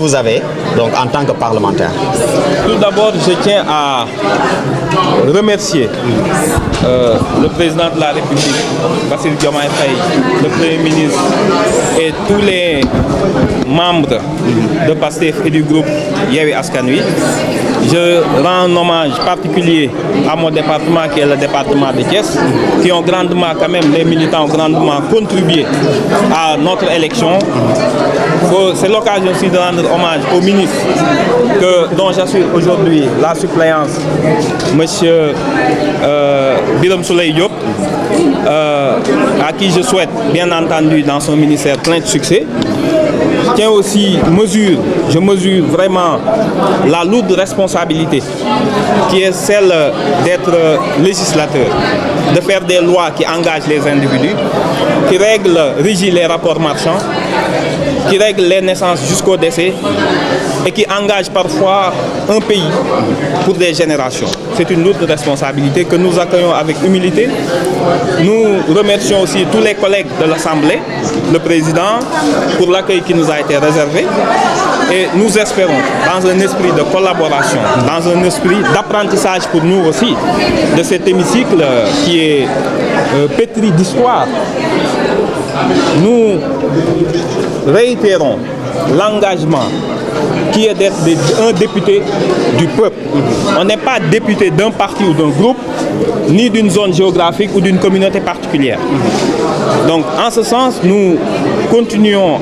vous avez donc, en tant que parlementaire? Tout d'abord, je tiens à remercier le président de la République, Bassirou Diomaye Faye, le Premier ministre et tous les membres de PASTEF et du groupe Yewwi Askan Wi. Je rends un hommage particulier à mon département qui est le département de Thiès, qui ont grandement, quand même, les militants ont grandement contribué à notre élection. C'est l'occasion aussi de rendre hommage au ministre dont j'assure aujourd'hui la suppléance, M. Birame Souleye Diop, à qui je souhaite, bien entendu, dans son ministère plein de succès. Je mesure vraiment la lourde responsabilité qui est celle d'être législateur, de faire des lois qui engagent les individus, qui régissent les rapports marchands, qui règlent les naissances jusqu'au décès et qui engagent parfois un pays pour des générations. C'est une lourde responsabilité que nous accueillons avec humilité. Nous remercions aussi tous les collègues de l'Assemblée, le président, pour l'accueil qui nous a été réservé. Et nous espérons, dans un esprit de collaboration, dans un esprit d'apprentissage pour nous aussi, de cet hémicycle qui est pétri d'histoire, nous réitérons l'engagement qui est d'être un député du peuple. On n'est pas député d'un parti ou d'un groupe, ni d'une zone géographique ou d'une communauté particulière. Donc, en ce sens, nous continuerons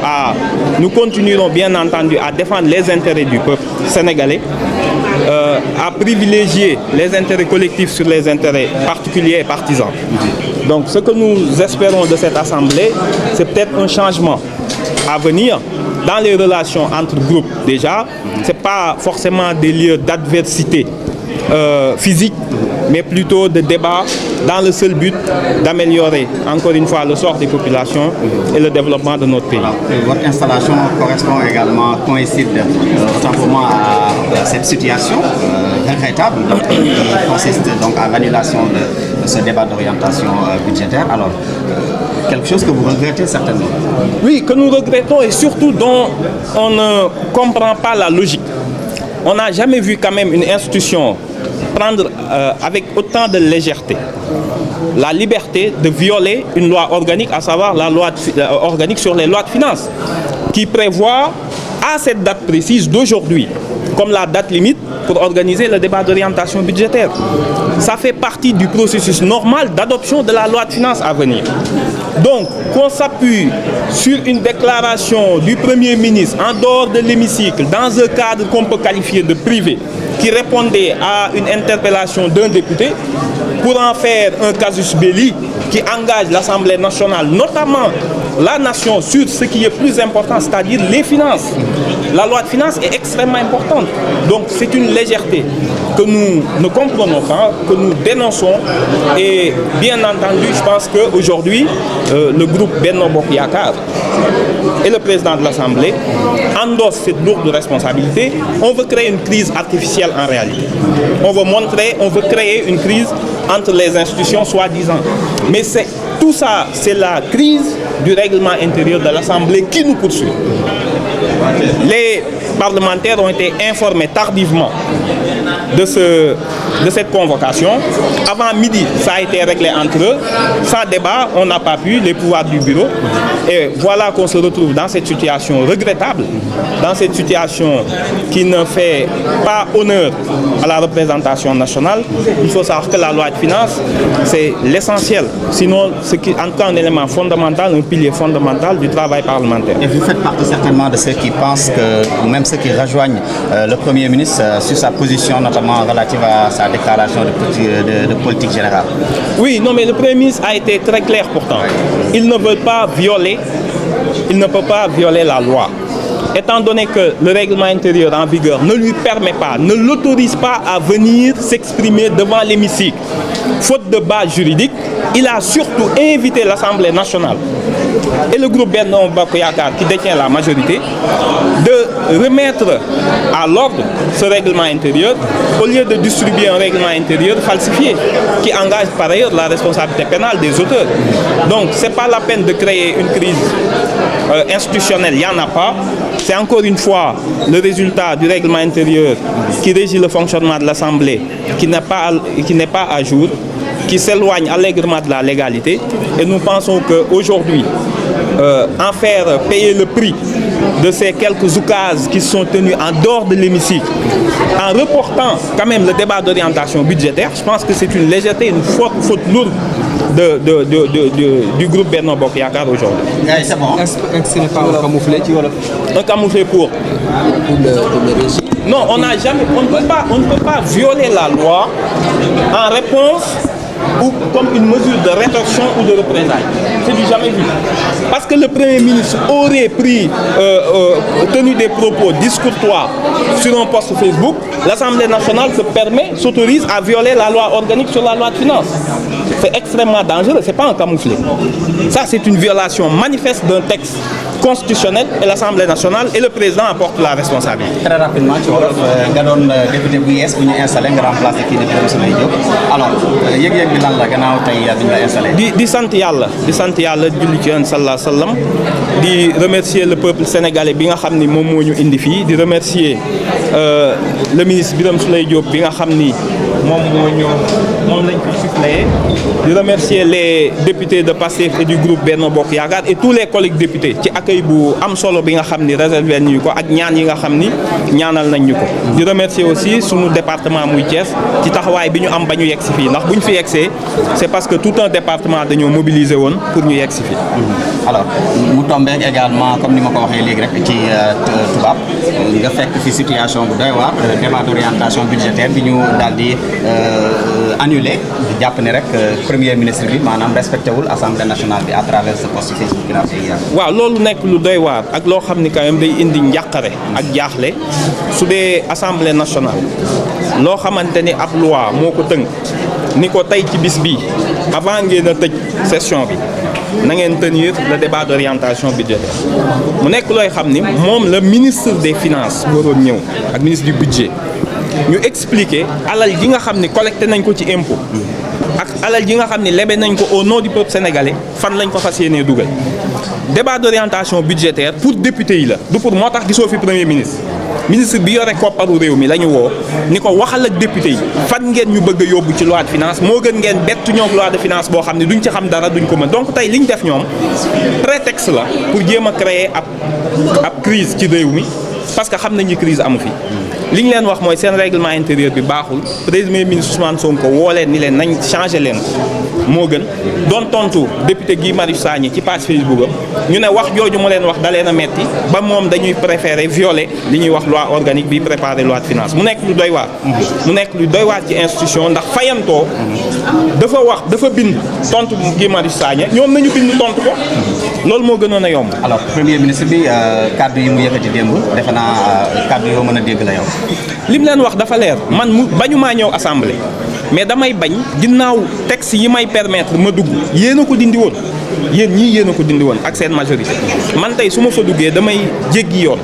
bien entendu à défendre les intérêts du peuple sénégalais, à privilégier les intérêts collectifs sur les intérêts particuliers et partisans. Donc, ce que nous espérons de cette Assemblée, c'est peut-être un changement à venir dans les relations entre groupes déjà. Ce n'est pas forcément des lieux d'adversité physique, mais plutôt de débat dans le seul but d'améliorer encore une fois le sort des populations et le développement de notre pays. Votre installation coïncide autant pour moi à cette situation regrettable qui consiste donc à l'annulation de ce débat d'orientation budgétaire. Alors, quelque chose que vous regrettez certainement? Oui, que nous regrettons et surtout dont on ne comprend pas la logique. On n'a jamais vu quand même une institution prendre avec autant de légèreté la liberté de violer une loi organique, à savoir la loi organique sur les lois de finances, qui prévoit à cette date précise d'aujourd'hui comme la date limite pour organiser le débat d'orientation budgétaire. Ça fait partie du processus normal d'adoption de la loi de finances à venir. Donc, qu'on s'appuie sur une déclaration du Premier ministre en dehors de l'hémicycle, dans un cadre qu'on peut qualifier de privé, qui répondait à une interpellation d'un député, pour en faire un casus belli qui engage l'Assemblée nationale, notamment la nation, sur ce qui est plus important, c'est-à-dire les finances. La loi de finances est extrêmement importante. Donc c'est une légèreté que nous ne comprenons pas, que nous dénonçons. Et bien entendu, je pense qu'aujourd'hui, le groupe Benno Bokk Yakaar et le président de l'Assemblée endossent cette lourde responsabilité. On veut créer une crise artificielle en réalité. On veut créer une crise entre les institutions soi-disant. Mais tout ça, c'est la crise du règlement intérieur de l'Assemblée qui nous poursuit. Les parlementaires ont été informés tardivement de cette convocation. Avant midi, ça a été réglé entre eux. Sans débat, on n'a pas pu, les pouvoirs du bureau. Et voilà qu'on se retrouve dans cette situation regrettable, dans cette situation qui ne fait pas honneur à la représentation nationale. Il faut savoir que la loi de finances, c'est l'essentiel. Sinon, en tout cas, un élément fondamental, un pilier fondamental du travail parlementaire. Et vous faites partie certainement de ceux qui pensent ou même ceux qui rejoignent le Premier ministre sur sa position, notamment relative à sa déclaration de politique générale. Oui, non, mais le Premier ministre a été très clair pourtant. Il ne peut pas violer la loi. Étant donné que le règlement intérieur en vigueur ne lui permet pas, ne l'autorise pas à venir s'exprimer devant l'hémicycle, faute de base juridique, il a surtout invité l'Assemblée nationale et le groupe Benno Bokk Yakaar qui détient la majorité de remettre à l'ordre ce règlement intérieur au lieu de distribuer un règlement intérieur falsifié qui engage par ailleurs la responsabilité pénale des auteurs. Donc c'est pas la peine de créer une crise institutionnelle, il n'y en a pas. C'est encore une fois le résultat du règlement intérieur qui régit le fonctionnement de l'Assemblée qui n'est pas à jour, qui s'éloigne allègrement de la légalité. Et nous pensons qu'aujourd'hui, en faire payer le prix de ces quelques oukases qui sont tenus en dehors de l'hémicycle, en reportant quand même le débat d'orientation budgétaire, je pense que c'est une légèreté, une faute lourde du groupe Benno Bokk Yakaar aujourd'hui. C'est bon. Est-ce que ce n'est pas un camouflet? Un camouflet pour le régime. Non, on ne peut pas violer la loi en réponse ou comme une mesure de rétorsion ou de représailles. C'est du jamais vu. Parce que le Premier ministre aurait tenu des propos discourtois sur un post Facebook, l'Assemblée nationale s'autorise à violer la loi organique sur la loi de finances. C'est extrêmement dangereux, c'est pas un camouflet. Ça, c'est une violation manifeste d'un texte constitutionnel et l'Assemblée nationale et le président en portent la responsabilité. Très rapidement, tu vois, député bu yees bu ñu installé nga remplacé kii di Birame Souleye Diop alors yëg-yëg bi lan la gannaaw tey bi ñu la installé. di sant yàlla julli ci Yonent sallallahu alayhi wa sallam di remercier le peuple sénégalais bi nga xam ni moom moo ñu indi fii di remercier le ministre Birame Souleye Diop bi nga xam ni moom lañ ko suppléé di remercier les députés de Pastef et du groupe Benno Bokk Yakaar et tous les collègues députés ci accueil bu am solo bi nga xam ni réservé nañu ko ak ñaan yi nga xam ni ñaanal nañ ñu ko. di remercier aussi sunu département muy Thiès ci taxawaay bi ñu am ba ñu yegg si fii ndax bu ñu fi yeggsee c'est parce que tout un département dañoo mobiliser woon pour ñu yegg si fii. alors mu tombé également comme ni ma ko waxee léegi rek ci tubaab nga fekk fi situation bu doy waar débat d'orientation budgétaire bi ñu daal di annulé jàpp ne rek premier ministre bi maanaam respecté wul assemblée nationale bi à travers ce post Facebook bi waaw loolu nekk lu doy waar ak loo xam ni quand même day indi njàqare ak jaaxle su dee assemblée nationale loo xamante ni ab loi moo ko tënk ni ko tey ci bis bii avant ngeen a tëj session bi na ngeen tenir le débat d'orientation budgétaire mu nekk looy xam ni moom la ministre des finances waroon ñëw ak ministre du budget ñu expliquer alal ji nga xam ni collecté nañ ko ci impôt ak alal ji nga xam ni lebe nañ ko au nom du peuple sénégalais fan lañ ko fas yéenee dugal débat d'orientation budgétaire pour député yi la du pour moo tax gisoo fi premier ministre bi yore kopparu réew mi la ñu woo ni ko waxal ak député yi fan ngeen ñu bëgg a yóbbu ci loi de finance moo gën ngeen bettu ñoom loi de finance boo xam ne duñ ci xam dara duñ ko mën donc tey li ñu def ñoom prétexte la pour jéem a créer ab crise ci réew mi parce que xam nañu crise amu fi li ñu leen wax mooy seen règlement intérieur bi baaxul premier ministre Ousmane Sonko woo leen ni leen nañ changé leen ko moo gën doon tontu député Guy Marius Sagna ci page Facebook am ñu ne wax jooju mu leen wax da leen a metti ba moom dañuy préférer violer li ñuy wax loi organique bi préparer loi de finance mu nekk lu doy waar. mu nekk lu doy waar ci institution ndax fayantoo dafa bind tontu Guy Marius Sagna ñoom nañu bind tontu ko loolu moo gënoon a yomb. alors premier ministre bi kaddu yi mu yëkkati démb defe naa kaddu yoo mën a dégg la yow. lim leen wax dafa leer man bañu maa ñëw assemblée mais damay bañ ginnaaw texte yi may permettre ma dugg yéen a ko dindi woon yéen ñii yéen a ko dindi woon ak seen majorité man tey su ma fa duggee damay jéggi yoon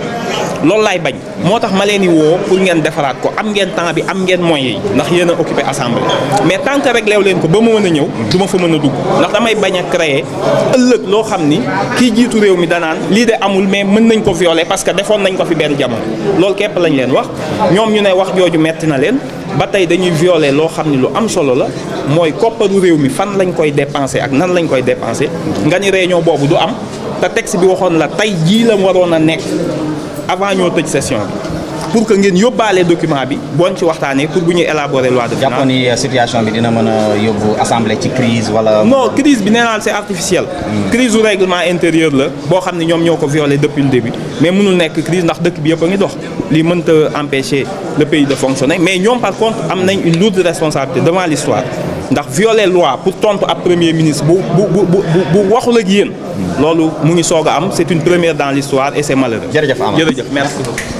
loolu laay bañ moo tax ma leen di woo pour ngeen defaraat ko am ngeen temps bi am ngeen moyens yi ndax yéen a occupé assemblée mais tant que réglé wu leen ko ba ma mën a ñëw du ma fa mën a dugg ndax damay bañ a créer ëllëg loo xam ni kii jiitu réew mi danaan lii de amul mais mën nañ ko violer parce que defoon nañ ko fi benn jamono loolu képp lañ leen wax ñoom ñu ne wax jooju metti na leen ba tey dañuy violer loo xam ni lu am solo la mooy kopparu réew mi fan lañ koy dépenser ak nan lañ koy dépenser nga ni réunion boobu du am te texte bi waxoon la tey jii la waroon a nekk avant ñoo tëj session bi pour que ngeen yóbbaale document bi boon ci waxtaanee pour bu ñuy élaborer loi de finance. jàppoon ni situation bi dina mën a yóbbu assemblée ci crise wala. non crise bi nee naa c'est artificiel. crise du règlement intérieur la boo xam ne ñoom ñoo ko violé depuis le début mais mënul nekk crise ndax dëkk bi yëpp a ngi dox lii mënta empêcher le pays de fonctionner mais ñoom par contre am nañ une lourde responsabilité devant l'histoire ndax violer loi pour tontu ab premier ministre bu waxul ak yéen loolu mu ngi soog a am c'est une première dans l'histoire et c'est malheureux. jërëjëf Amadou jërëjëf merci beaucoup.